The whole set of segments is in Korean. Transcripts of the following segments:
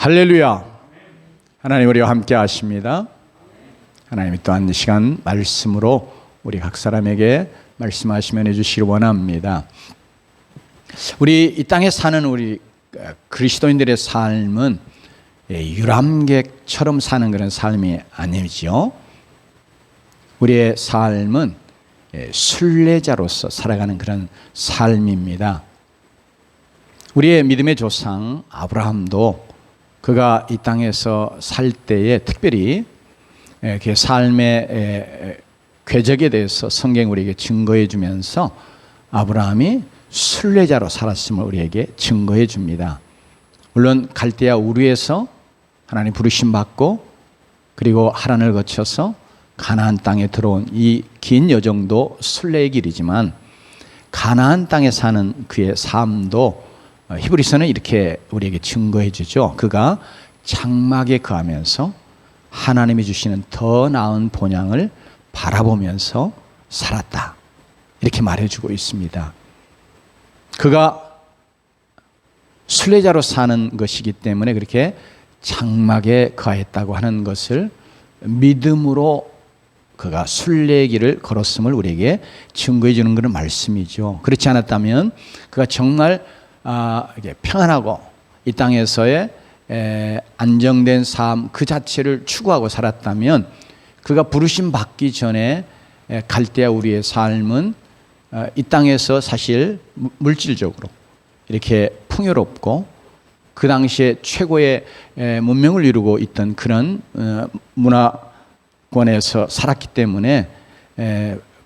할렐루야. 하나님 우리와 함께 하십니다. 하나님이 또한 이 시간 말씀으로 우리 각 사람에게 말씀하시면 해주시기를 원합니다. 우리 이 땅에 사는 우리 그리스도인들의 삶은 유람객처럼 사는 그런 삶이 아니죠. 우리의 삶은 순례자로서 살아가는 그런 삶입니다. 우리의 믿음의 조상 아브라함도 그가 이 땅에서 살 때에 특별히 그 삶의 궤적에 대해서 성경이 우리에게 증거해 주면서 아브라함이 순례자로 살았음을 우리에게 증거해 줍니다. 물론 갈대아 우르에서 하나님 부르심 받고 그리고 하란을 거쳐서 가나안 땅에 들어온 이 긴 여정도 순례의 길이지만 가나안 땅에 사는 그의 삶도 히브리서는 이렇게 우리에게 증거해 주죠. 그가 장막에 거하면서 하나님이 주시는 더 나은 본향을 바라보면서 살았다. 이렇게 말해주고 있습니다. 그가 순례자로 사는 것이기 때문에 그렇게 장막에 거했다고 하는 것을 믿음으로 그가 순례의 길을 걸었음을 우리에게 증거해 주는 그런 말씀이죠. 그렇지 않았다면 그가 정말 평안하고 이 땅에서의 안정된 삶 그 자체를 추구하고 살았다면 그가 부르심 받기 전에 갈대아 우리의 삶은 이 땅에서 사실 물질적으로 이렇게 풍요롭고 그 당시에 최고의 문명을 이루고 있던 그런 문화권에서 살았기 때문에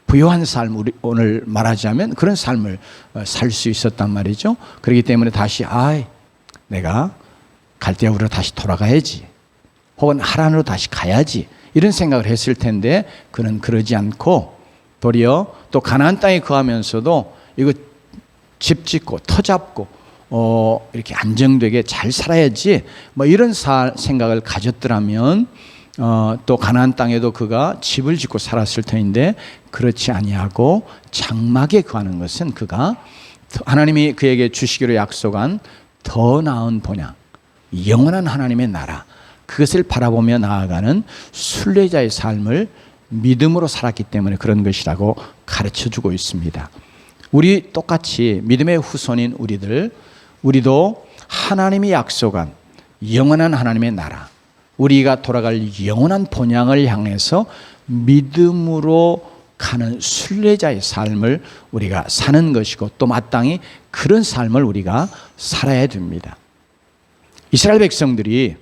부유한 삶, 우리 오늘 말하자면 그런 삶을 살 수 있었단 말이죠. 그렇기 때문에 다시 내가 갈대아우르로 다시 돌아가야지, 혹은 하란으로 다시 가야지 이런 생각을 했을 텐데 그는 그러지 않고 도리어 또 가나안 땅에 거하면서도 이거 집 짓고 터 잡고 이렇게 안정되게 잘 살아야지 뭐 이런 생각을 가졌더라면 또 가나안 땅에도 그가 집을 짓고 살았을 터인데 그렇지 아니하고 장막에 거하는 것은 그가 하나님이 그에게 주시기로 약속한 더 나은 본향, 영원한 하나님의 나라, 그것을 바라보며 나아가는 순례자의 삶을 믿음으로 살았기 때문에 그런 것이라고 가르쳐주고 있습니다. 우리 똑같이 믿음의 후손인 우리도 하나님이 약속한 영원한 하나님의 나라, 우리가 돌아갈 영원한 본향을 향해서 믿음으로 가는 순례자의 삶을 우리가 사는 것이고 또 마땅히 그런 삶을 우리가 살아야 됩니다. 이스라엘 백성들이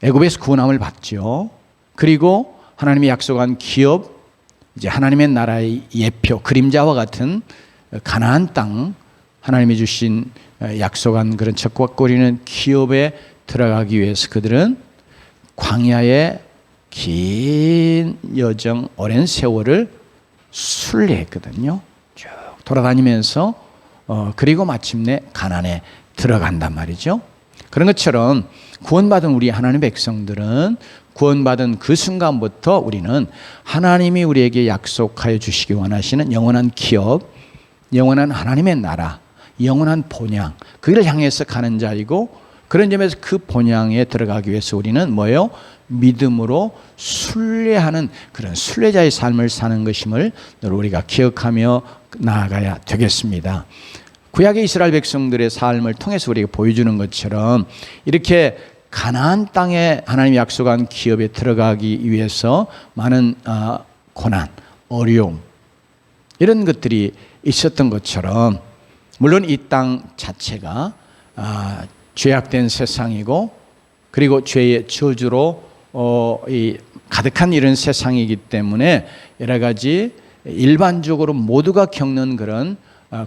애굽에서 구원함을 받죠. 그리고 하나님이 약속한 기업, 이제 하나님의 나라의 예표, 그림자와 같은 가나안 땅, 하나님이 주신 약속한 그런 젖과 꿀이는 기업에 들어가기 위해서 그들은 광야의 긴 여정, 오랜 세월을 순례했거든요. 쭉 돌아다니면서 그리고 마침내 가나안에 들어간단 말이죠. 그런 것처럼 구원받은 우리 하나님의 백성들은 구원받은 그 순간부터 우리는 하나님이 우리에게 약속하여 주시기 원하시는 영원한 기업, 영원한 하나님의 나라, 영원한 본향, 그를 향해서 가는 자이고 그런 점에서 그 본향에 들어가기 위해서 우리는 뭐예요? 믿음으로 순례하는 그런 순례자의 삶을 사는 것임을 늘 우리가 기억하며 나아가야 되겠습니다. 구약의 이스라엘 백성들의 삶을 통해서 우리에게 보여주는 것처럼 이렇게 가나안 땅에 하나님이 약속한 기업에 들어가기 위해서 많은 고난, 어려움 이런 것들이 있었던 것처럼 물론 이 땅 자체가 죄악된 세상이고 그리고 죄의 저주로 가득한 이런 세상이기 때문에 여러 가지 일반적으로 모두가 겪는 그런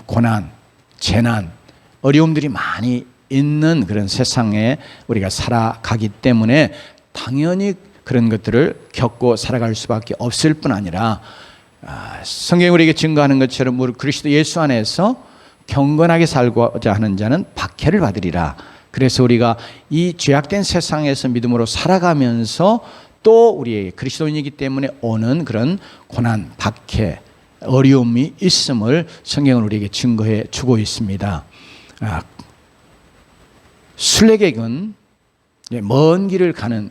고난, 재난, 어려움들이 많이 있는 그런 세상에 우리가 살아가기 때문에 당연히 그런 것들을 겪고 살아갈 수밖에 없을 뿐 아니라 성경이 우리에게 증거하는 것처럼 우리 그리스도 예수 안에서 경건하게 살고자 하는 자는 박해를 받으리라. 그래서 우리가 이 죄악된 세상에서 믿음으로 살아가면서 또 우리의 그리스도인이기 때문에 오는 그런 고난, 박해, 어려움이 있음을 성경은 우리에게 증거해 주고 있습니다. 순례객은 먼 길을 가는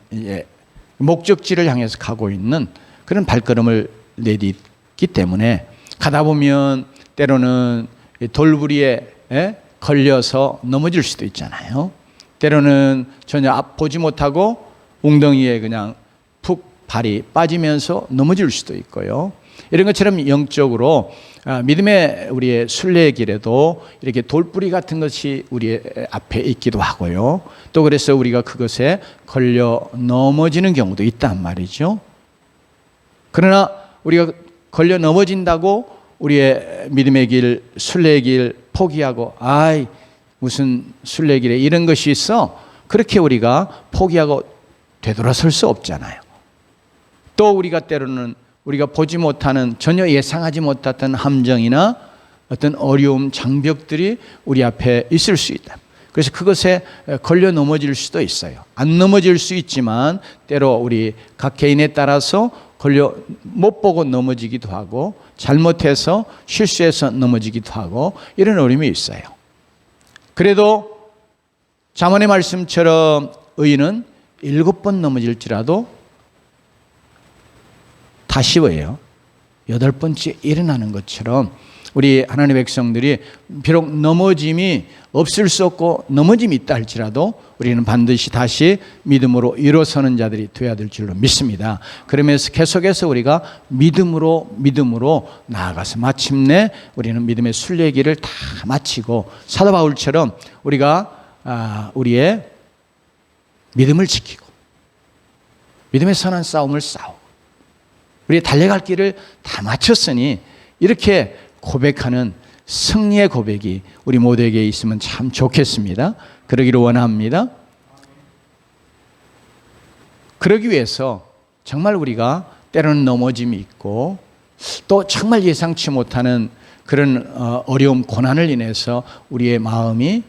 목적지를 향해서 가고 있는 그런 발걸음을 내딛기 때문에 가다 보면 때로는 돌부리에 걸려서 넘어질 수도 있잖아요. 때로는 전혀 보지 못하고 웅덩이에 그냥 푹 발이 빠지면서 넘어질 수도 있고요. 이런 것처럼 영적으로 믿음의 우리의 순례의 길에도 이렇게 돌뿌리 같은 것이 우리 앞에 있기도 하고요. 또 그래서 우리가 그것에 걸려 넘어지는 경우도 있단 말이죠. 그러나 우리가 걸려 넘어진다고 우리의 믿음의 길, 순례의 길 포기하고 무슨 순례의 길에 이런 것이 있어, 그렇게 우리가 포기하고 되돌아설 수 없잖아요. 또 우리가 때로는 우리가 보지 못하는, 전혀 예상하지 못했던 함정이나 어떤 어려움, 장벽들이 우리 앞에 있을 수 있다. 그래서 그것에 걸려 넘어질 수도 있어요. 안 넘어질 수 있지만 때로 우리 각 개인에 따라서 걸려 못 보고 넘어지기도 하고 잘못해서 실수해서 넘어지기도 하고 이런 어려움이 있어요. 그래도 잠언의 말씀처럼 의인은 7번 넘어질지라도 다시 왜요? 8번째 일어나는 것처럼 우리 하나님의 백성들이 비록 넘어짐이 없을 수 없고 넘어짐이 있다 할지라도 우리는 반드시 다시 믿음으로 일어서는 자들이 되어야 될 줄로 믿습니다. 그러면서 계속해서 우리가 믿음으로 나아가서 마침내 우리는 믿음의 순례길을 다 마치고 사도 바울처럼 우리가 우리의 믿음을 지키고 믿음의 선한 싸움을 싸우고 우리 달려갈 길을 다 마쳤으니 이렇게 고백하는 승리의 고백이 우리 모두에게 있으면 참 좋겠습니다. 그러기를 원합니다. 그러기 위해서 정말 우리가 때로는 넘어짐이 있고 또 정말 예상치 못하는 그런 어려움, 고난을 인해서 우리의 마음이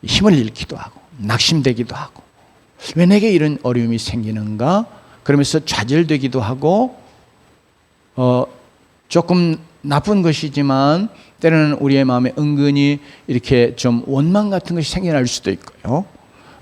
힘을 잃기도 하고 낙심되기도 하고 왜 내게 이런 어려움이 생기는가 그러면서 좌절되기도 하고 조금 나쁜 것이지만 때로는 우리의 마음에 은근히 이렇게 좀 원망 같은 것이 생겨날 수도 있고요.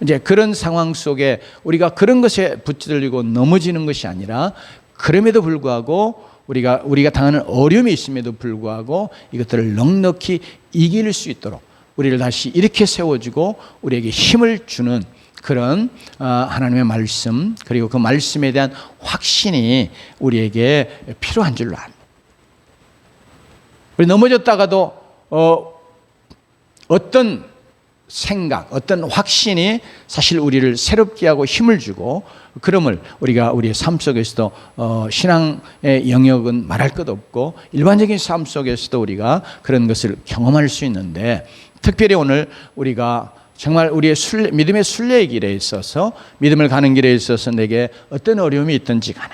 이제 그런 상황 속에 우리가 그런 것에 붙들리고 넘어지는 것이 아니라 그럼에도 불구하고 우리가 당하는 어려움이 있음에도 불구하고 이것들을 넉넉히 이길 수 있도록 우리를 다시 이렇게 세워주고 우리에게 힘을 주는 그런 하나님의 말씀 그리고 그 말씀에 대한 확신이 우리에게 필요한 줄로 압니다. 우리 넘어졌다가도 어떤 생각, 어떤 확신이 사실 우리를 새롭게 하고 힘을 주고 그럼을 우리가 우리의 삶 속에서도 신앙의 영역은 말할 것 없고 일반적인 삶 속에서도 우리가 그런 것을 경험할 수 있는데 특별히 오늘 우리가 정말 우리의 믿음의 순례의 길에 있어서 믿음을 가는 길에 있어서 내게 어떤 어려움이 있든지 간에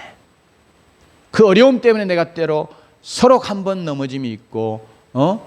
그 어려움 때문에 내가 때로 서로 한 번 넘어짐이 있고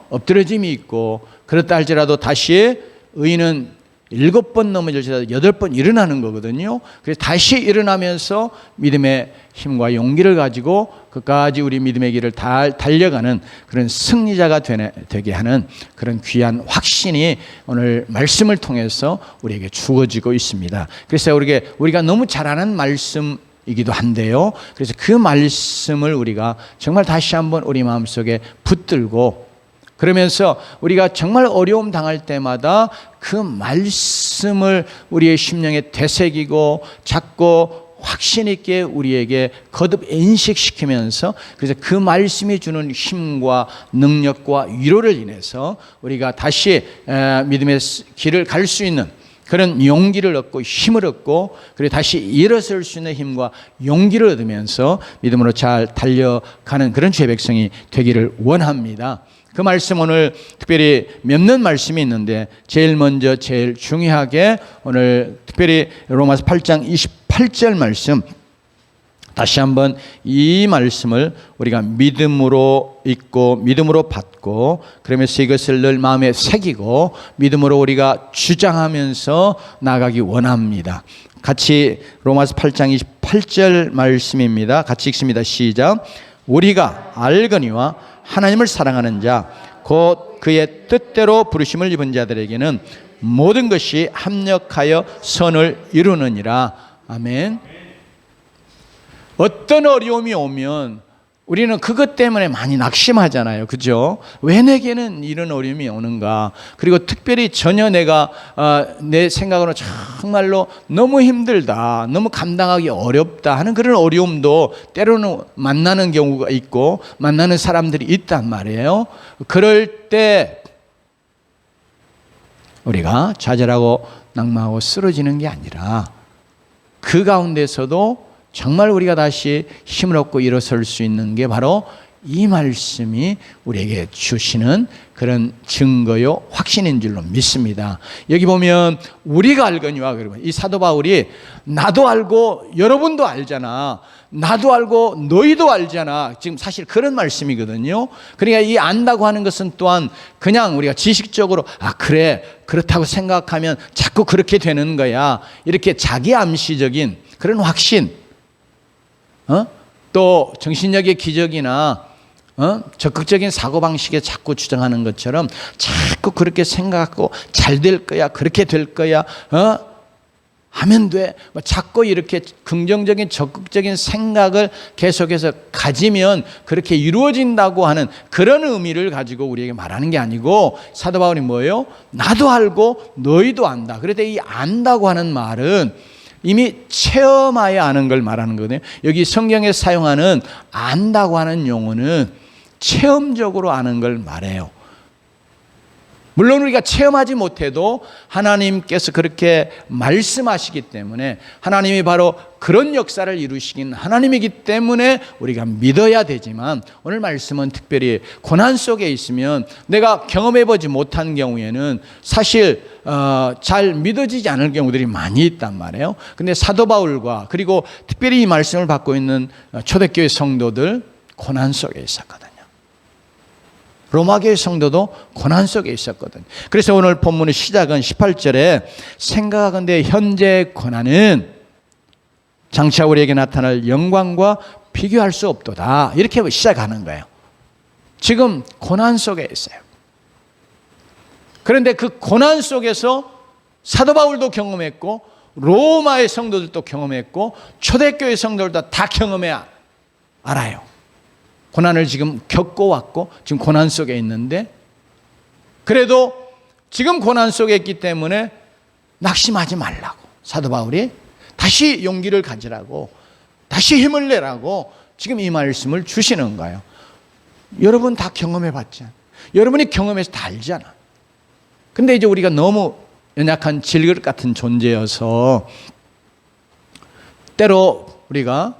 엎드러짐이 있고 그렇다 할지라도 다시 의인은 7번 넘어질지라도 8번 일어나는 거거든요. 그래서 다시 일어나면서 믿음의 힘과 용기를 가지고 끝까지 우리 믿음의 길을 달려가는 그런 승리자가 되게 하는 그런 귀한 확신이 오늘 말씀을 통해서 우리에게 주어지고 있습니다. 그래서 우리가 너무 잘 아는 말씀이기도 한데요. 그래서 그 말씀을 우리가 정말 다시 한번 우리 마음속에 붙들고 그러면서 우리가 정말 어려움 당할 때마다 그 말씀을 우리의 심령에 되새기고 잡고 확신 있게 우리에게 거듭 인식시키면서 그래서 그 말씀이 주는 힘과 능력과 위로를 인해서 우리가 다시 믿음의 길을 갈 수 있는 그런 용기를 얻고 힘을 얻고 그리고 다시 일어설 수 있는 힘과 용기를 얻으면서 믿음으로 잘 달려가는 그런 주의 백성이 되기를 원합니다. 그 말씀 오늘 특별히 몇몇 말씀이 있는데 제일 먼저 제일 중요하게 오늘 특별히 로마서 8장 28절 말씀 다시 한번 이 말씀을 우리가 믿음으로 읽고 믿음으로 받고 그러면서 이것을 늘 마음에 새기고 믿음으로 우리가 주장하면서 나가기 원합니다. 같이 로마서 8장 28절 말씀입니다. 같이 읽습니다. 시작. 우리가 알거니와 하나님을 사랑하는 자 곧 그의 뜻대로 부르심을 입은 자들에게는 모든 것이 합력하여 선을 이루느니라. 아멘. 어떤 어려움이 오면 우리는 그것 때문에 많이 낙심하잖아요. 그죠? 왜 내게는 이런 어려움이 오는가? 그리고 특별히 전혀 내가 내 생각으로 정말로 너무 힘들다, 너무 감당하기 어렵다 하는 그런 어려움도 때로는 만나는 경우가 있고 만나는 사람들이 있단 말이에요. 그럴 때 우리가 좌절하고 낙망하고 쓰러지는 게 아니라 그 가운데서도 정말 우리가 다시 힘을 얻고 일어설 수 있는 게 바로 이 말씀이 우리에게 주시는 그런 증거요 확신인 줄로 믿습니다. 여기 보면 우리가 알거니와, 그러면 이 사도 바울이 나도 알고 여러분도 알잖아, 나도 알고 너희도 알잖아, 지금 사실 그런 말씀이거든요. 그러니까 이 안다고 하는 것은 또한 그냥 우리가 지식적으로 그래 그렇다고 생각하면 자꾸 그렇게 되는 거야, 이렇게 자기 암시적인 그런 확신, 또 정신력의 기적이나 적극적인 사고방식에 자꾸 주장하는 것처럼 자꾸 그렇게 생각하고 잘 될 거야, 그렇게 될 거야, 하면 돼, 자꾸 이렇게 긍정적인 적극적인 생각을 계속해서 가지면 그렇게 이루어진다고 하는 그런 의미를 가지고 우리에게 말하는 게 아니고, 사도 바울이 뭐예요? 나도 알고 너희도 안다. 그럴 때 이 안다고 하는 말은 이미 체험하여 아는 걸 말하는 거거든요. 여기 성경에 사용하는 안다고 하는 용어는 체험적으로 아는 걸 말해요. 물론 우리가 체험하지 못해도 하나님께서 그렇게 말씀하시기 때문에, 하나님이 바로 그런 역사를 이루시긴 하나님이기 때문에 우리가 믿어야 되지만, 오늘 말씀은 특별히 고난 속에 있으면 내가 경험해보지 못한 경우에는 사실 잘 믿어지지 않을 경우들이 많이 있단 말이에요. 근데 사도 바울과 그리고 특별히 이 말씀을 받고 있는 초대교회 성도들 고난 속에 있었거든요. 로마교회 성도도 고난 속에 있었거든. 그래서 오늘 본문의 시작은 18절에 생각하건대 현재 고난은 장차 우리에게 나타날 영광과 비교할 수 없도다, 이렇게 시작하는 거예요. 지금 고난 속에 있어요. 그런데 그 고난 속에서 사도 바울도 경험했고 로마의 성도들도 경험했고 초대교회 성도들도 다 경험해 알아요. 고난을 지금 겪어왔고 지금 고난 속에 있는데, 그래도 지금 고난 속에 있기 때문에 낙심하지 말라고 사도 바울이 다시 용기를 가지라고, 다시 힘을 내라고 지금 이 말씀을 주시는 거예요. 여러분 다 경험해봤잖아. 여러분이 경험해서 다 알잖아. 근데 이제 우리가 너무 연약한 질그릇 같은 존재여서 때로 우리가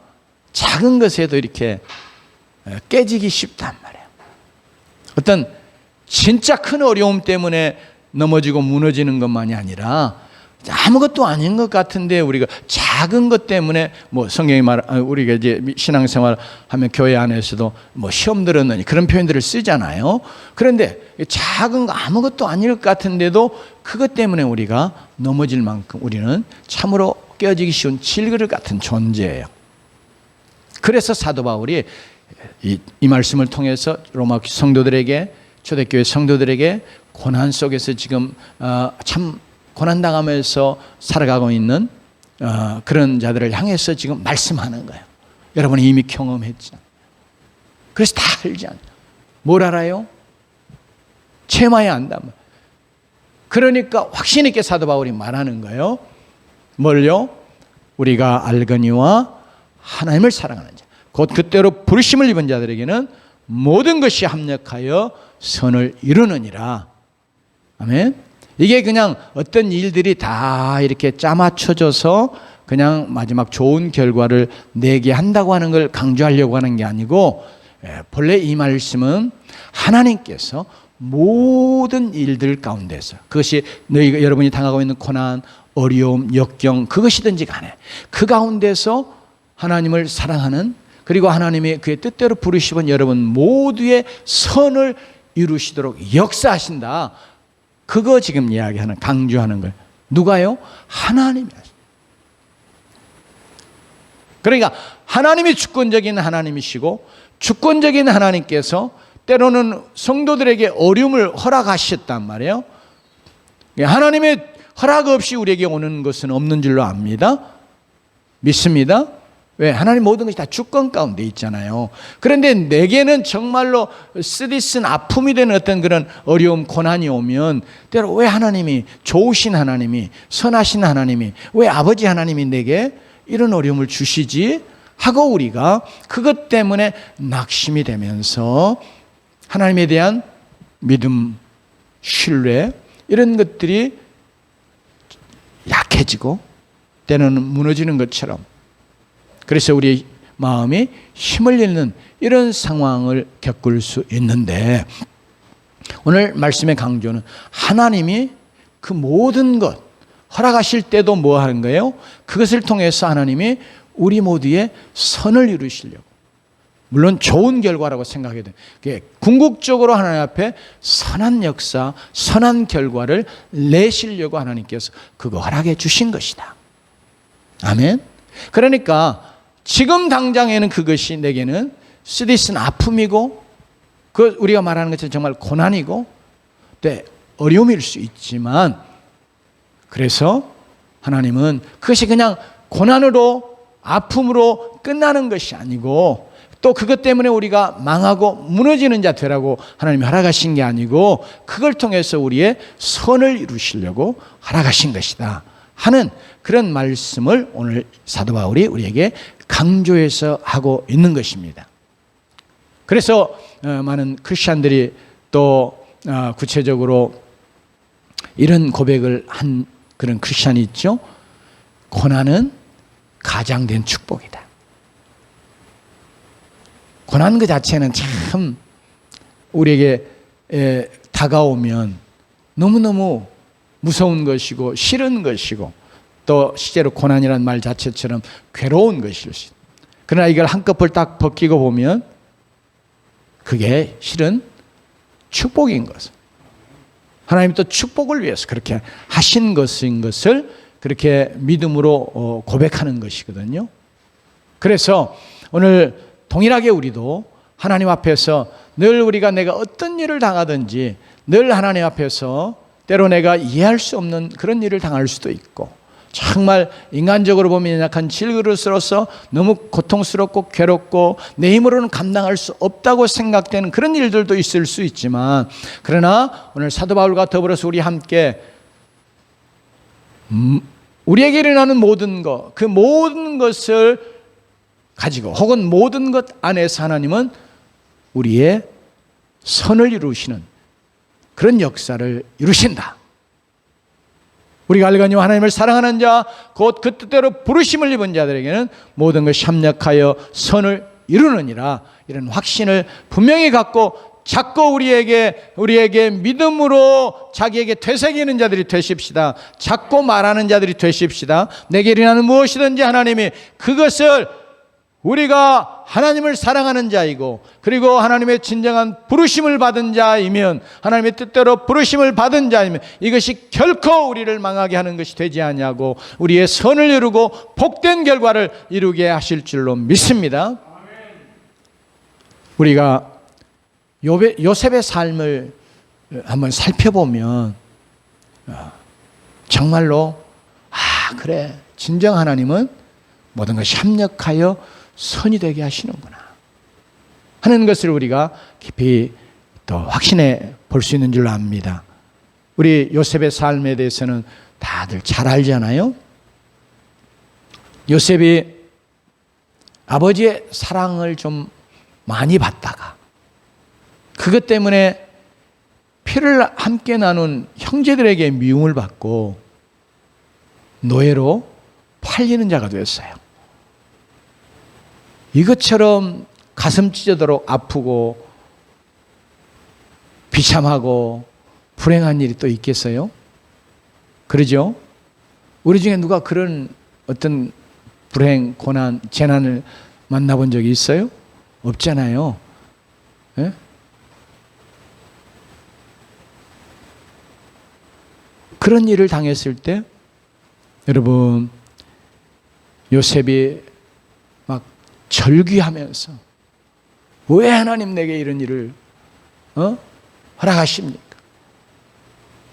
작은 것에도 이렇게 깨지기 쉽단 말이에요. 어떤 진짜 큰 어려움 때문에 넘어지고 무너지는 것만이 아니라 아무것도 아닌 것 같은데 우리가 작은 것 때문에 성경이 우리가 이제 신앙생활 하면 교회 안에서도 시험 들었느니 그런 표현들을 쓰잖아요. 그런데 작은 거 아무것도 아닐 것 같은데도 그것 때문에 우리가 넘어질 만큼 우리는 참으로 깨어지기 쉬운 질그릇 같은 존재예요. 그래서 사도 바울이 이 말씀을 통해서 로마 성도들에게, 초대교회 성도들에게 고난 속에서 지금 참 고난당하면서 살아가고 있는 그런 자들을 향해서 지금 말씀하는 거예요. 여러분이 이미 경험했잖아요. 그래서 다 알지 않아요. 뭘 알아요? 체험해야 한단 말이에요. 그러니까 확신 있게 사도 바울이 말하는 거예요. 뭘요? 우리가 알거니와 하나님을 사랑하는 자, 곧 그때로 부르심을 입은 자들에게는 모든 것이 합력하여 선을 이루느니라. 아멘. 이게 그냥 어떤 일들이 다 이렇게 짜맞춰져서 그냥 마지막 좋은 결과를 내게 한다고 하는 걸 강조하려고 하는 게 아니고, 본래 이 말씀은 하나님께서 모든 일들 가운데서, 그것이 여러분이 당하고 있는 고난, 어려움, 역경, 그것이든지 간에 그 가운데서 하나님을 사랑하는, 그리고 하나님이 그의 뜻대로 부르시는 여러분 모두의 선을 이루시도록 역사하신다. 그거 지금 이야기하는, 강조하는 걸. 누가요? 하나님이 하십니다. 그러니까 하나님이 주권적인 하나님이시고, 주권적인 하나님께서 때로는 성도들에게 어려움을 허락하셨단 말이에요. 하나님의 허락 없이 우리에게 오는 것은 없는 줄로 압니다. 믿습니다. 왜? 하나님 모든 것이 다 주권 가운데 있잖아요. 그런데 내게는 정말로 쓰디쓴 아픔이 되는 어떤 그런 어려움, 고난이 오면 때로 왜 하나님이, 좋으신 하나님이, 선하신 하나님이, 왜 아버지 하나님이 내게 이런 어려움을 주시지? 하고 우리가 그것 때문에 낙심이 되면서 하나님에 대한 믿음, 신뢰 이런 것들이 약해지고 때로는 무너지는 것처럼, 그래서 우리 마음이 힘을 잃는 이런 상황을 겪을 수 있는데, 오늘 말씀의 강조는 하나님이 그 모든 것 허락하실 때도 뭐 하는 거예요? 그것을 통해서 하나님이 우리 모두의 선을 이루시려고, 물론 좋은 결과라고 생각해야 돼요. 궁극적으로 하나님 앞에 선한 역사, 선한 결과를 내시려고 하나님께서 그거 허락해 주신 것이다. 아멘. 그러니까 지금 당장에는 그것이 내게는 쓰디쓴 아픔이고, 그 우리가 말하는 것처럼 정말 고난이고, 네, 어려움일 수 있지만, 그래서 하나님은 그것이 그냥 고난으로, 아픔으로 끝나는 것이 아니고, 또 그것 때문에 우리가 망하고 무너지는 자 되라고 하나님이 허락하신 게 아니고, 그걸 통해서 우리의 선을 이루시려고 허락하신 것이다 하는 그런 말씀을 오늘 사도 바울이 우리에게 강조해서 하고 있는 것입니다. 그래서 많은 크리스찬들이 또 구체적으로 이런 고백을 한 그런 크리스찬이 있죠. 고난은 가장된 축복이다. 고난 그 자체는 참 우리에게 다가오면 너무너무 무서운 것이고 싫은 것이고, 또 실제로 고난이라는 말 자체처럼 괴로운 것일 수 있다. 그러나 이걸 한꺼풀 딱 벗기고 보면 그게 실은 축복인 것. 하나님이 또 축복을 위해서 그렇게 하신 것인 것을 그렇게 믿음으로 고백하는 것이거든요. 그래서 오늘 동일하게 우리도 하나님 앞에서 늘 우리가 내가 어떤 일을 당하든지 늘 하나님 앞에서 때로 내가 이해할 수 없는 그런 일을 당할 수도 있고, 정말 인간적으로 보면 약한 질그릇으로서 너무 고통스럽고 괴롭고 내 힘으로는 감당할 수 없다고 생각되는 그런 일들도 있을 수 있지만, 그러나 오늘 사도 바울과 더불어서 우리 함께 우리에게 일어나는 모든 것, 그 모든 것을 가지고 혹은 모든 것 안에서 하나님은 우리의 선을 이루시는 그런 역사를 이루신다. 우리가 알거니와 하나님을 사랑하는 자, 곧 그 뜻대로 부르심을 입은 자들에게는 모든 것이 합력하여 선을 이루느니라. 이런 확신을 분명히 갖고 자꾸 우리에게 믿음으로 자기에게 되새기는 자들이 되십시다. 자꾸 말하는 자들이 되십시다. 내게 일어나는 무엇이든지 하나님이 그것을, 우리가 하나님을 사랑하는 자이고 그리고 하나님의 진정한 부르심을 받은 자이면, 하나님의 뜻대로 부르심을 받은 자이면 이것이 결코 우리를 망하게 하는 것이 되지 않냐고 우리의 선을 이루고 복된 결과를 이루게 하실 줄로 믿습니다. 우리가 요셉의 삶을 한번 살펴보면 정말로 그래, 진정 하나님은 모든 것이 합력하여 선이 되게 하시는구나 하는 것을 우리가 깊이 또 확신해 볼 수 있는 줄로 압니다. 우리 요셉의 삶에 대해서는 다들 잘 알잖아요. 요셉이 아버지의 사랑을 좀 많이 받다가 그것 때문에 피를 함께 나눈 형제들에게 미움을 받고 노예로 팔리는 자가 되었어요. 이것처럼 가슴 찢어도록 아프고 비참하고 불행한 일이 또 있겠어요? 그러죠? 우리 중에 누가 그런 어떤 불행, 고난, 재난을 만나본 적이 있어요? 없잖아요. 예? 그런 일을 당했을 때 여러분, 요셉이 막 절규하면서 왜 하나님 내게 이런 일을 허락하십니까?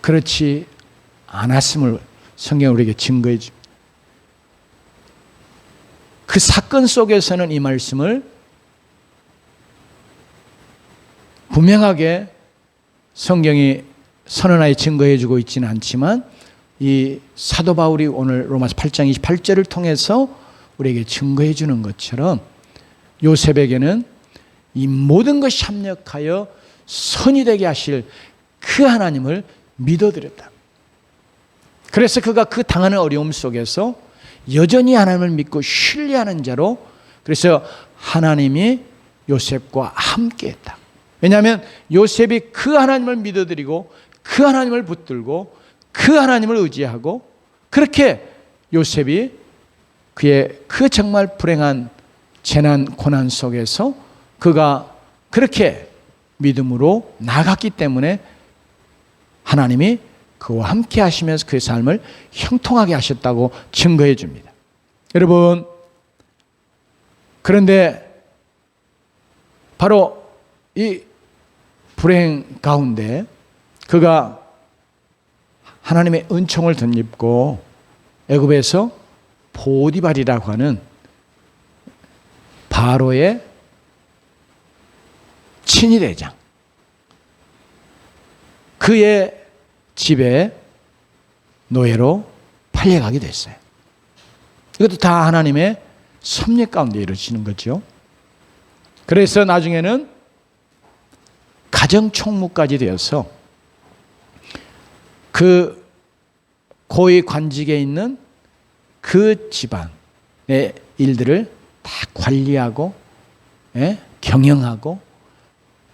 그렇지 않았음을 성경은 우리에게 증거해 줍니다. 그 사건 속에서는 이 말씀을 분명하게 성경이 선언하여 증거해 주고 있지는 않지만 이 사도 바울이 오늘 로마서 8장 28절을 통해서 우리에게 증거해 주는 것처럼 요셉에게는 이 모든 것이 합력하여 선이 되게 하실 그 하나님을 믿어드렸다. 그래서 그가 그 당하는 어려움 속에서 여전히 하나님을 믿고 신뢰하는 자로, 그래서 하나님이 요셉과 함께했다. 왜냐하면 요셉이 그 하나님을 믿어드리고 그 하나님을 붙들고 그 하나님을 의지하고, 그렇게 요셉이 그의 그 정말 불행한 재난 고난 속에서 그가 그렇게 믿음으로 나갔기 때문에 하나님이 그와 함께 하시면서 그의 삶을 형통하게 하셨다고 증거해 줍니다. 여러분, 그런데 바로 이 불행 가운데 그가 하나님의 은총을 덧입고 애굽에서 보디발이라고 하는 바로의 친위대장, 그의 집에 노예로 팔려가게 됐어요. 이것도 다 하나님의 섭리 가운데 이루어지는 거죠. 그래서 나중에는 가정총무까지 되어서 그 고위 관직에 있는 그 집안의 일들을 다 관리하고, 경영하고,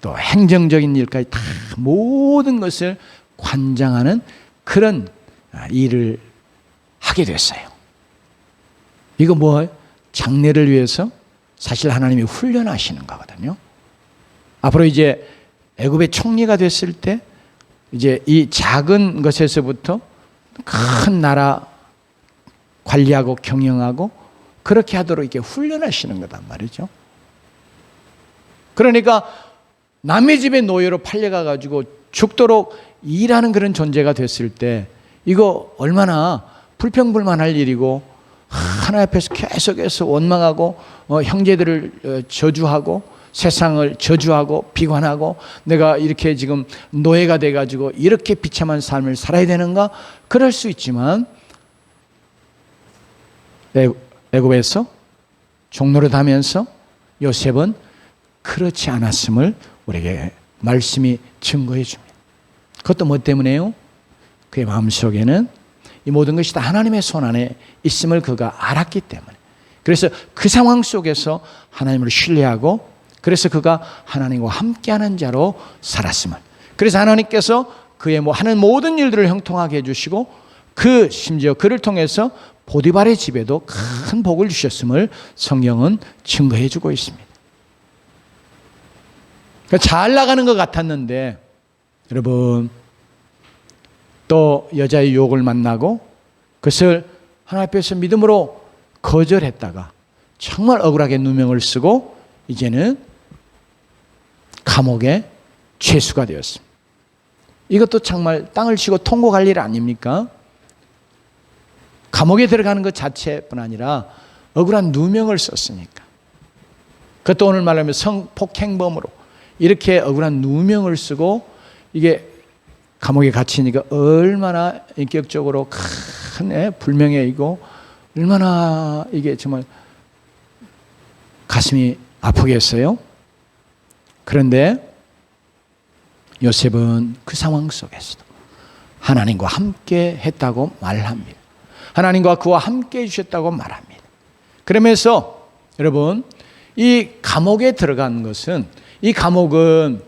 또 행정적인 일까지 다 모든 것을 관장하는 그런 일을 하게 됐어요. 이거 뭐 장래를 위해서 사실 하나님이 훈련하시는 거거든요. 앞으로 이제 애굽의 총리가 됐을 때 이제 이 작은 것에서부터 큰 나라 관리하고 경영하고 그렇게 하도록 이렇게 훈련하시는 거단 말이죠. 그러니까 남의 집에 노예로 팔려가 가지고 죽도록 일하는 그런 존재가 됐을 때 이거 얼마나 불평불만할 일이고, 하나님 앞에서 계속해서 원망하고 형제들을 저주하고 세상을 저주하고 비관하고, 내가 이렇게 지금 노예가 돼가지고 이렇게 비참한 삶을 살아야 되는가, 그럴 수 있지만 애굽에서 종노릇 하면서 요셉은 그렇지 않았음을 우리에게 말씀이 증거해 줍니다. 그것도 뭐 때문에요? 그의 마음속에는 이 모든 것이 다 하나님의 손 안에 있음을 그가 알았기 때문에, 그래서 그 상황 속에서 하나님을 신뢰하고, 그래서 그가 하나님과 함께하는 자로 살았음을, 그래서 하나님께서 그의 하는 모든 일들을 형통하게 해주시고, 심지어 그를 통해서 보디발의 집에도 큰 복을 주셨음을 성경은 증거해 주고 있습니다. 그러니까 잘 나가는 것 같았는데, 여러분, 또 여자의 유혹을 만나고 그것을 하나님 앞에서 믿음으로 거절했다가 정말 억울하게 누명을 쓰고 이제는 감옥에 죄수가 되었습니다. 이것도 정말 땅을 치고 통곡할 일 아닙니까? 감옥에 들어가는 것 자체뿐 아니라 억울한 누명을 썼으니까. 그것도 오늘 말하면 성폭행범으로 이렇게 억울한 누명을 쓰고, 이게 감옥에 갇히니까 얼마나 인격적으로 큰 불명예이고 얼마나 이게 정말 가슴이 아프겠어요. 그런데 요셉은 그 상황 속에서도 하나님과 함께 했다고 말합니다. 하나님과 그와 함께 해주셨다고 말합니다. 그러면서 여러분, 이 감옥에 들어간 것은, 이 감옥은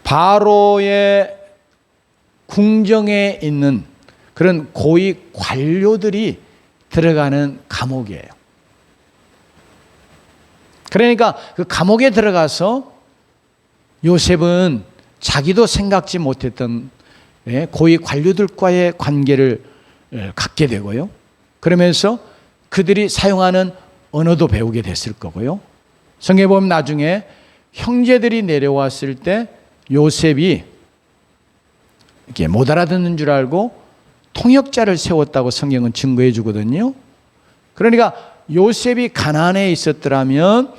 바로의 궁정에 있는 그런 고위 관료들이 들어가는 감옥이에요. 그러니까 그 감옥에 들어가서 요셉은 자기도 생각지 못했던 고위 관료들과의 관계를 갖게 되고요. 그러면서 그들이 사용하는 언어도 배우게 됐을 거고요. 성경에 보면 나중에 형제들이 내려왔을 때 요셉이 이게 못 알아듣는 줄 알고 통역자를 세웠다고 성경은 증거해 주거든요. 그러니까 요셉이 가나안에 있었더라면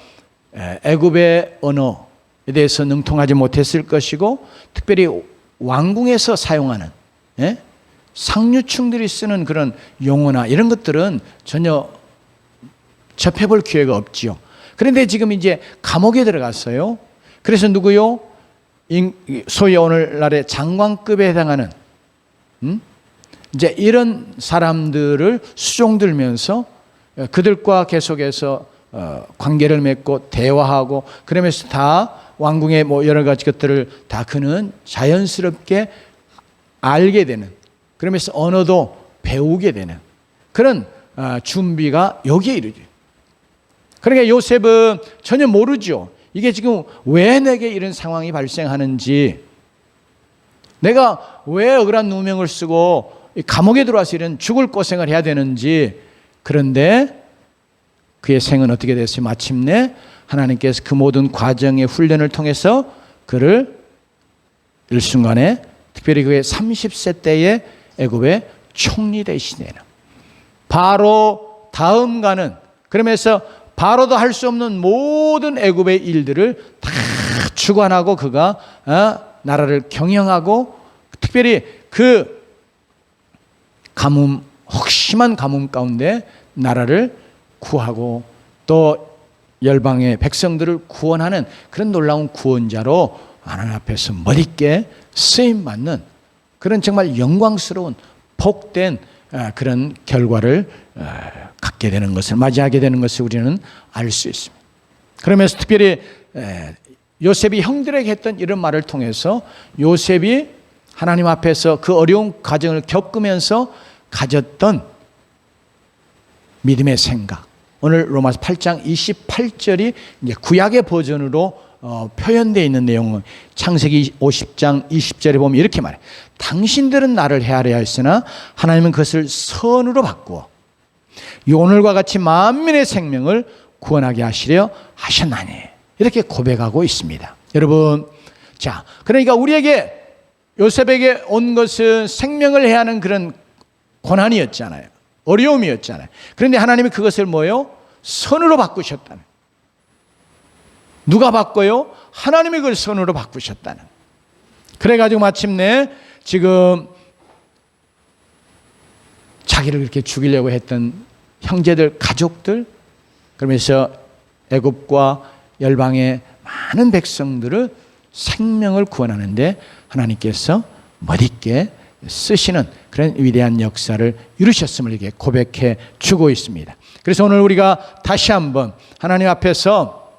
애굽의 언어에 대해서 능통하지 못했을 것이고, 특별히 왕궁에서 사용하는 상류층들이 쓰는 그런 용어나 이런 것들은 전혀 접해볼 기회가 없지요. 그런데 지금 이제 감옥에 들어갔어요. 그래서 누구요? 소위 오늘날의 장관급에 해당하는 이제 이런 사람들을 수종들면서 그들과 계속해서 관계를 맺고 대화하고, 그러면서 다 왕궁의 뭐 여러 가지 것들을 다 그는 자연스럽게 알게 되는, 그러면서 언어도 배우게 되는 그런 준비가 여기에 이르죠. 그러니까 요셉은 전혀 모르죠. 이게 지금 왜 내게 이런 상황이 발생하는지, 내가 왜 억울한 누명을 쓰고 감옥에 들어와서 이런 죽을 고생을 해야 되는지. 그런데 그의 생은 어떻게 됐어요? 마침내 하나님께서 그 모든 과정의 훈련을 통해서 그를 일순간에, 특별히 그의 30세 때에 애굽의 총리 대신에는 바로 다음 가는, 그러면서 바로도 할 수 없는 모든 애굽의 일들을 다 주관하고 그가 나라를 경영하고, 특별히 그 가뭄, 혹심한 가뭄 가운데 나라를 구하고 또 열방의 백성들을 구원하는 그런 놀라운 구원자로 하나님 앞에서 멋있게 쓰임받는 그런 정말 영광스러운 복된 그런 결과를 갖게 되는 것을, 맞이하게 되는 것을 우리는 알 수 있습니다. 그러면서 특별히 요셉이 형들에게 했던 이런 말을 통해서 요셉이 하나님 앞에서 그 어려운 과정을 겪으면서 가졌던 믿음의 생각, 오늘 로마서 8장 28절이 이제 구약의 버전으로 표현되어 있는 내용은 창세기 50장 20절에 보면 이렇게 말해요. 당신들은 나를 헤아려 했으나 하나님은 그것을 선으로 바꾸어 오늘과 같이 만민의 생명을 구원하게 하시려 하셨나니, 이렇게 고백하고 있습니다. 여러분, 자, 그러니까 우리에게 요셉에게 온 것은 생명을 해야 하는 그런 고난이었잖아요. 어려움이었잖아요. 그런데 하나님이 그것을 뭐요? 선으로 바꾸셨다는. 누가 바꿔요? 하나님이 그걸 선으로 바꾸셨다는. 그래가지고 마침내 지금 자기를 그렇게 죽이려고 했던 형제들, 가족들, 그러면서 애굽과 열방의 많은 백성들을 생명을 구원하는데 하나님께서 멋있게 쓰시는 그런 위대한 역사를 이루셨음을 이렇게 고백해 주고 있습니다. 그래서 오늘 우리가 다시 한번 하나님 앞에서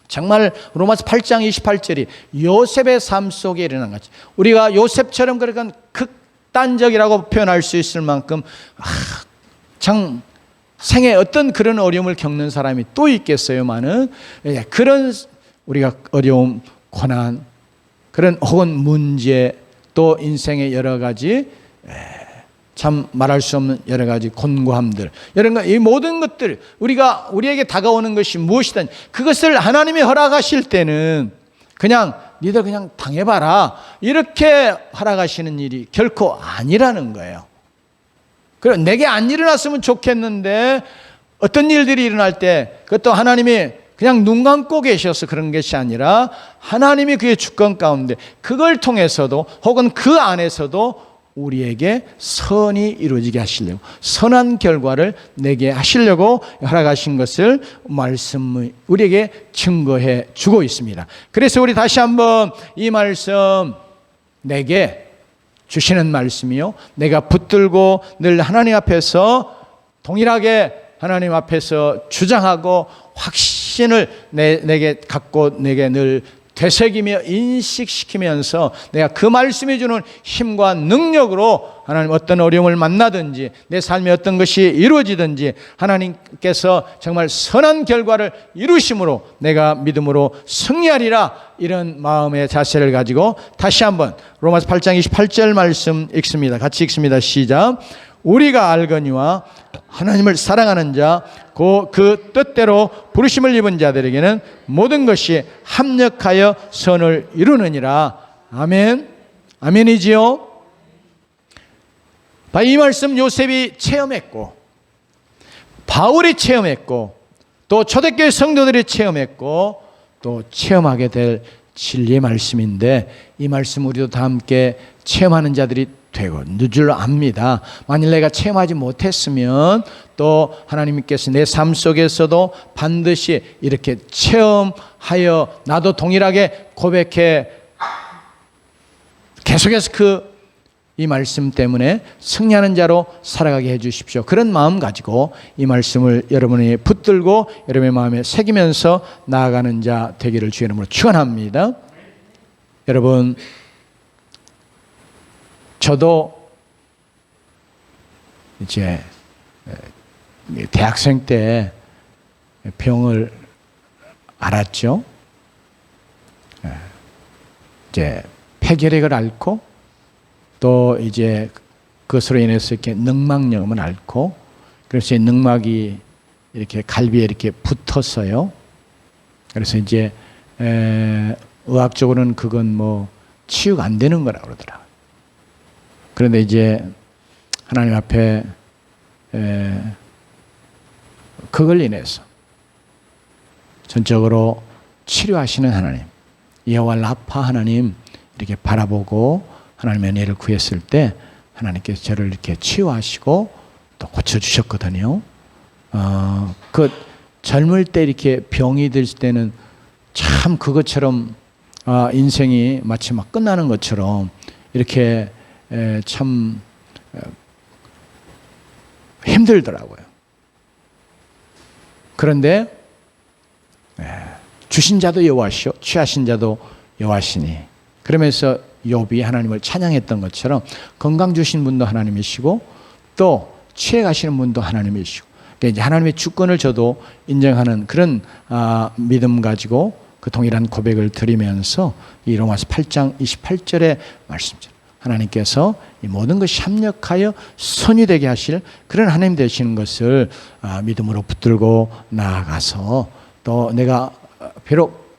정말 로마서 8장 28절이 요셉의 삶 속에 일어난 거죠. 우리가 요셉처럼 그러니까 극단적이라고 표현할 수 있을 만큼 참 생에 어떤 그런 어려움을 겪는 사람이 또 있겠어요만은, 그런 우리가 어려움, 고난, 그런 혹은 문제, 또 인생의 여러 가지 참 말할 수 없는 여러 가지 곤고함들, 이런 것, 이 모든 것들 우리에게 다가오는 것이 무엇이든 그것을 하나님이 허락하실 때는 그냥 니들 그냥 당해봐라, 이렇게 허락하시는 일이 결코 아니라는 거예요. 그래, 내게 안 일어났으면 좋겠는데 어떤 일들이 일어날 때 그것도 하나님이 그냥 눈 감고 계셔서 그런 것이 아니라 하나님이 그의 주권 가운데 그걸 통해서도 혹은 그 안에서도 우리에게 선이 이루어지게 하시려고, 선한 결과를 내게 하시려고 허락하신 것을 말씀 우리에게 증거해 주고 있습니다. 그래서 우리 다시 한번 이 말씀 내게 주시는 말씀이요, 내가 붙들고 늘 하나님 앞에서 동일하게 하나님 앞에서 주장하고 확신을 내게 갖고 내게 늘 되새기며 인식시키면서 내가 그 말씀이 주는 힘과 능력으로 하나님 어떤 어려움을 만나든지 내 삶에 어떤 것이 이루어지든지 하나님께서 정말 선한 결과를 이루심으로 내가 믿음으로 승리하리라, 이런 마음의 자세를 가지고 다시 한번 로마서 8장 28절 말씀 읽습니다. 같이 읽습니다. 시작. 우리가 알거니와 하나님을 사랑하는 자 그 뜻대로 부르심을 입은 자들에게는 모든 것이 합력하여 선을 이루느니라. 아멘. 아멘이지요. 이 말씀 요셉이 체험했고, 바울이 체험했고, 또 초대교회 성도들이 체험했고, 또 체험하게 될 진리의 말씀인데, 이 말씀 우리도 다 함께 체험하는 자들이 되고 늦을 압니다. 만일 내가 체험하지 못했으면 또 하나님께서 내 삶 속에서도 반드시 이렇게 체험하여 나도 동일하게 고백해 계속해서 이 말씀 때문에 승리하는 자로 살아가게 해 주십시오. 그런 마음 가지고 이 말씀을 여러분이 붙들고 여러분의 마음에 새기면서 나아가는 자 되기를 주의 이름으로 축원합니다. 여러분, 저도 이제 대학생 때 병을 앓았죠. 이제 폐결핵을 앓고, 또 이제 그것으로 인해서 이렇게 늑막염을 앓고, 그래서 늑막이 이렇게 갈비에 이렇게 붙었어요. 그래서 이제 의학적으로는 그건 뭐 치유가 안 되는 거라고 그러더라고요. 그런데 이제 하나님 앞에 그걸 인해서 전적으로 치료하시는 하나님, 여호와 라파 하나님 이렇게 바라보고 하나님의 은혜를 구했을 때 하나님께서 저를 이렇게 치유하시고 또 고쳐주셨거든요. 그 젊을 때 이렇게 병이 들 때는 참 그것처럼 인생이 마치 막 끝나는 것처럼 이렇게 참 힘들더라고요. 그런데 주신 자도 여호와시오 취하신 자도 여호와시니, 그러면서 욥이 하나님을 찬양했던 것처럼 건강 주신 분도 하나님이시고 또 취해 가시는 분도 하나님이시고, 그러니까 이제 하나님의 주권을 저도 인정하는 그런 믿음 가지고 그 동일한 고백을 드리면서 이 로마서 8장 28절의 말씀처럼 하나님께서 이 모든 것이 협력하여 선이 되게 하실 그런 하나님 되시는 것을 믿음으로 붙들고 나아가서, 또 내가 비록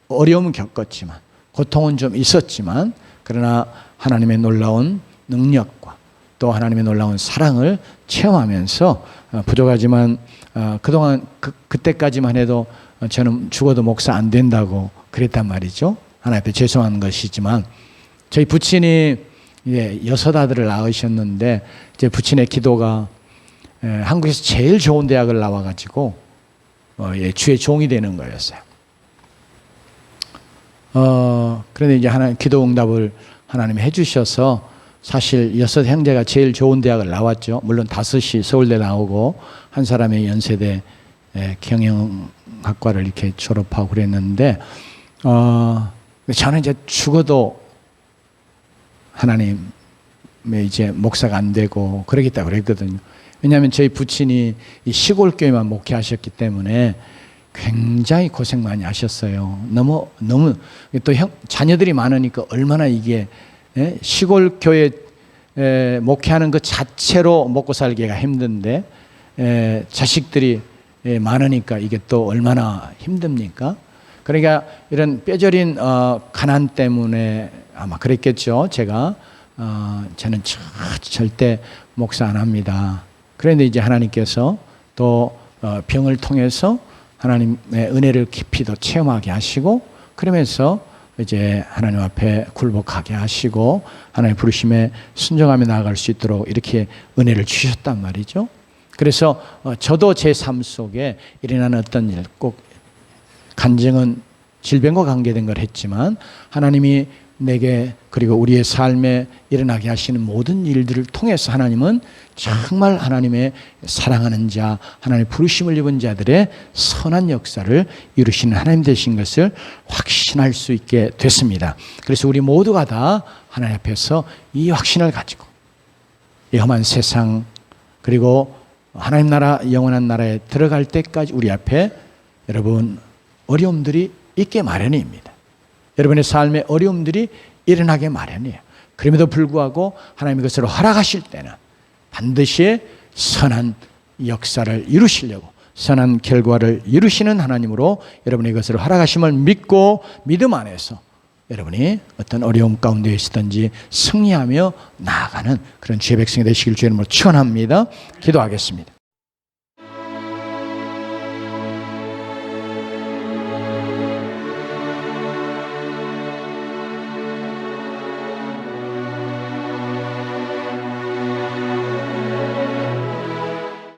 어려움은 겪었지만 고통은 좀 있었지만 그러나 하나님의 놀라운 능력과 또 하나님의 놀라운 사랑을 체험하면서 부족하지만 그동안 그때까지만 해도 저는 죽어도 목사 안 된다고 그랬단 말이죠. 하나님 앞에 죄송한 것이지만 저희 부친이 이제 6 아들을 낳으셨는데 이제 부친의 기도가 한국에서 제일 좋은 대학을 나와가지고 주의 종이 되는 거였어요. 그런데 이제 하나님 기도 응답을 하나님이 해주셔서 사실 6 형제가 제일 좋은 대학을 나왔죠. 물론 5이 서울대 나오고 한 사람의 연세대 경영학과를 이렇게 졸업하고 그랬는데 저는 이제 죽어도 하나님의 이제 목사가 안 되고 그러겠다고 그랬거든요. 왜냐하면 저희 부친이 이 시골 교회만 목회하셨기 때문에 굉장히 고생 많이 하셨어요. 너무 또 자녀들이 많으니까 얼마나 이게 시골 교회 목회하는 것 자체로 먹고 살기가 힘든데 자식들이 많으니까 이게 또 얼마나 힘듭니까? 그러니까 이런 뼈저린 가난 때문에 아마 그랬겠죠. 제가 저는 절대 목사 안 합니다. 그런데 이제 하나님께서 또 병을 통해서 하나님의 은혜를 깊이 더 체험하게 하시고, 그러면서 이제 하나님 앞에 굴복하게 하시고 하나님의 부르심에 순종하며 나아갈 수 있도록 이렇게 은혜를 주셨단 말이죠. 그래서 저도 제 삶 속에 일어나는 어떤 일, 꼭 간증은 질병과 관계된 걸 했지만 하나님이 내게 그리고 우리의 삶에 일어나게 하시는 모든 일들을 통해서 하나님은 정말 하나님의 사랑하는 자, 하나님의 부르심을 입은 자들의 선한 역사를 이루시는 하나님 되신 것을 확신할 수 있게 됐습니다. 그래서 우리 모두가 다 하나님 앞에서 이 확신을 가지고 이 험한 세상 그리고 하나님 나라 영원한 나라에 들어갈 때까지 우리 앞에 여러분 어려움들이 있게 마련입니다. 여러분의 삶에 어려움들이 일어나게 마련이에요. 그럼에도 불구하고 하나님이 그것을 허락하실 때는 반드시 선한 역사를 이루시려고 선한 결과를 이루시는 하나님으로 여러분이 그것을 허락하심을 믿고 믿음 안에서 여러분이 어떤 어려움 가운데 있으든지 승리하며 나아가는 그런 주의 백성이 되시길 주의 이름으로 축원합니다. 기도하겠습니다.